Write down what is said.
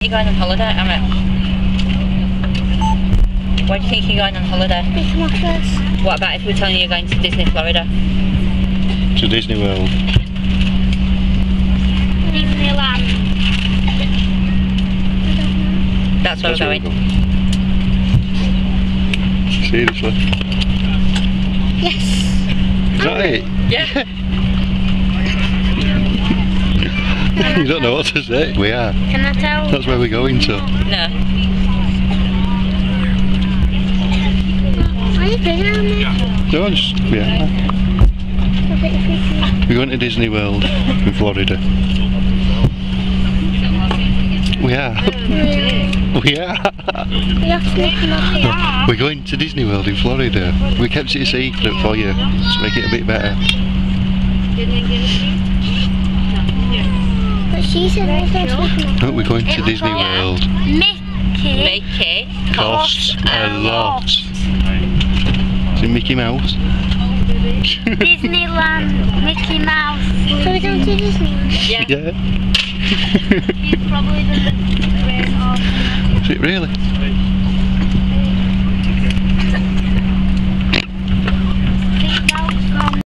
You're going on holiday, Amit? Why do you think you're going on holiday? Christmas. What about if we were telling you you're going to Disney Florida? To Disney World. Disneyland. That's where we're going. Seriously? Yes. Is that it? Yeah. You don't know what to say. We are. Can I tell? That's where we're going to. No. Are you bigger than me? No, just, yeah. We're going to Disney World in Florida. We are. We are. We're going to Disney World in Florida. We kept it a secret for you to make it a bit better. But she said No, we're going to Disney World. Mickey. Costs a lot. Is it Mickey Mouse? Disneyland. Mickey Mouse. So we're going to Disneyland? Yeah. Yeah. Probably the Is it really?